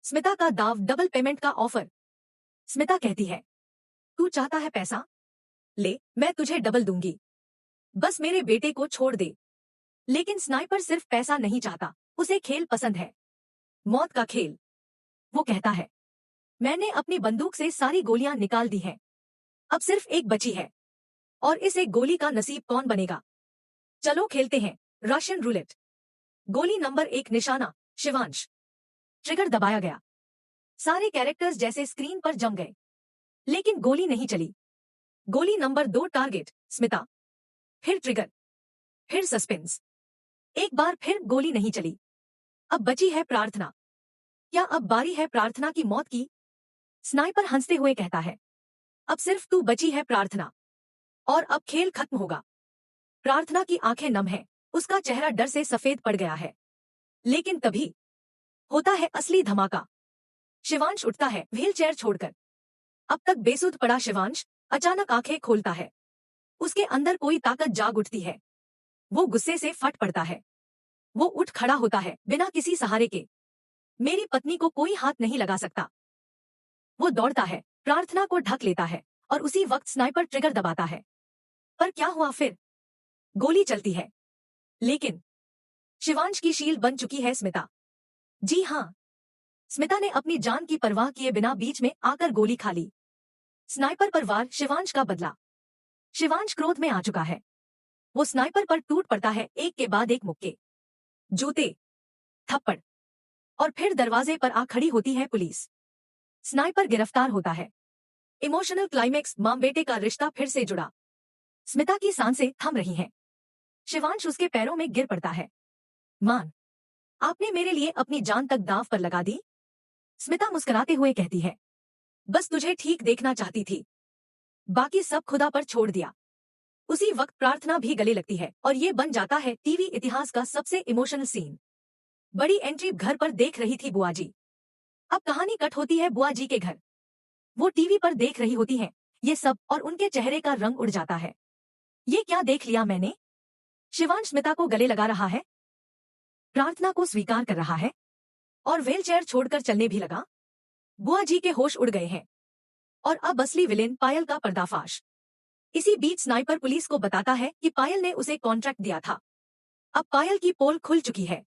स्मिता का दाव double payment का ऑफर। स्मिता कहती है, तू चाहता है पैसा? ले, मैं तुझे डबल दूंगी। बस मेरे बेटे को छोड़ दे। लेकिन स्नाइपर सिर्फ पैसा नहीं चाहता, उसे खेल पसंद है। मौत का खेल। वो कहता है, मैंने अपनी बंदूक से सारी गोलियां निकाल दी हैं। अब सिर्फ एक बची है। और इस एक गोली का नसीब कौन बनेगा? चलो खेलते हैं रशियन रूलेट। गोली नंबर 1 निशाना शिवांश। ट्रिगर दबाया गया। सारे कैरेक्टर्स जैसे स्क्रीन पर जम गए। लेकिन गोली नहीं चली। गोली नंबर 2 टारगेट स्मिता। फिर ट्रिगर। फिर सस्पेंस। एक बार फिर गोली नहीं चली। अब बची है प्रार्थना। क्या अब बारी है प्रार्थना की मौत की? स्नाइपर हंसते हुए कहता है, अब सिर्फ तू बची है प्रार्थना। और अब खेल खत्म होगा। प्रार्थना की आंखें नम हैं, उसका चेहरा डर से सफेद पड़ गया है। लेकिन तभी होता है असली धमाका। शिवांश उठता है व्हीलचेयर छोड़कर। अब तक बेसुध पड़ा शिवांश अचानक आंखें खोलता है। उसके अंदर कोई ताकत जाग उठती है। वो गुस्से से फट पड़ता है। वो उठ खड़ा होता है बिना किसी सहारे के। मेरी पत्नी को कोई हाथ नहीं लगा सकता। वो दौड़ता है, प्रार्थना को ढक लेता है और उसी वक्त स्नाइपर ट्रिगर दबाता है। पर क्या हुआ फिर? गोली चलती है। लेकिन शिवांश की शील्ड बन चुकी है स्मिता। जी हां, स्मिता ने अपनी जान की परवाह किए बिना बीच में आकर गोली खा ली। स्नाइपर पर वार शिवांश का बदला। शिवांश क्रोध में आ चुका है। वो स्नाइपर पर टूट पड़ता है एक के बाद एक मुक्के, जूते, थप्पड़। और फिर दरवाजे पर आ खड़ी होती है पुलिस। स्नाइपर गिरफ्तार होता है। Emotional climax. मां बेटे का रिश्ता फिर से जुड़ा। स्मिता की सांसें थम रही हैं। शिवांश उसके पैरों में गिर पड़ता है। मान, आपने मेरे लिए अपनी जान तक दांव पर लगा दी। स्मिता मुस्कुराते हुए कहती है, बस तुझे ठीक देखना चाहती थी। बाकी सब खुदा पर छोड़ दिया। उसी वक्त प्रार्थना भी गले लगती है और ये बन जाता है टीवी इतिहास का सबसे इमोशनल सीन। बड़ी एंट्री घर पर देख रही थी बुआ जी। अब कहानी कट होती है बुआ जी के घर। वो टीवी पर देख रही होती हैं ये सब और उनके चेहरे का रंग उड़ जाता है। ये क्या देख लिया मैंने? शिवांश स्मिता को गले लगा रहा है, प्रार्थना को स्वीकार कर रहा है और व्हीलचेयर छोड़कर चलने भी लगा। बुआ जी के होश उड़ गए हैं। और अब असली विलेन पायल का पर्दाफाश। इसी बीच स्नाइपर पुलिस को बताता है कि पायल ने उसे कॉन्ट्रैक्ट दिया था। अब पायल की पोल खुल चुकी है।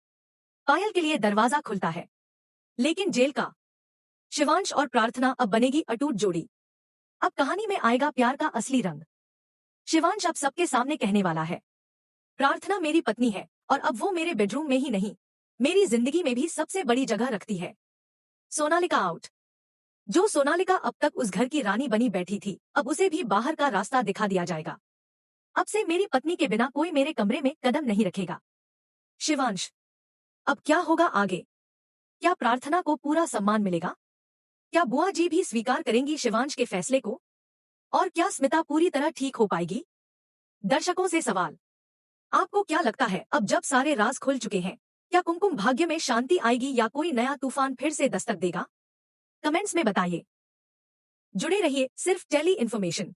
पायल के लिए दरवाजा खुलता है। लेकिन जेल का। शिवांश और प्रार्थना अब बनेगी अटूट जोड़ी। अब कहानी में आएगा प्यार का असली रंग। शिवांश अब सबके सामने कहने वाला है, प्रार्थना मेरी पत्नी है और अब वो मेरे बेडरूम में ही नहीं, मेरी जिंदगी में भी सबसे बड़ी जगह रखती है। सोनालिका आउट। जो सोनालिका अब तक उस घर की रानी बनी बैठी थी, अब उसे भी बाहर का रास्ता दिखा दिया जाएगा। अब से मेरी पत्नी के बिना कोई मेरे कमरे में कदम नहीं रखेगा। शिवांश, अब क्या होगा आगे? क्या प्रार्थना को पूरा सम्मान मिलेगा? क्या बुआ जी भी स्वीकार करेंगी शिवांश के फैसले को? और क्या स्मिता पूरी तरह ठीक हो पाएगी? दर्शकों से सवाल, आपको क्या लगता है अब जब सारे राज खुल चुके हैं, क्या कुमकुम भाग्य में शांति आएगी या कोई नया तूफान फिर से दस्तक देगा? कमेंट्स में बताइए। जुड़े रहिए सिर्फ टेली इन्फॉर्मेशन।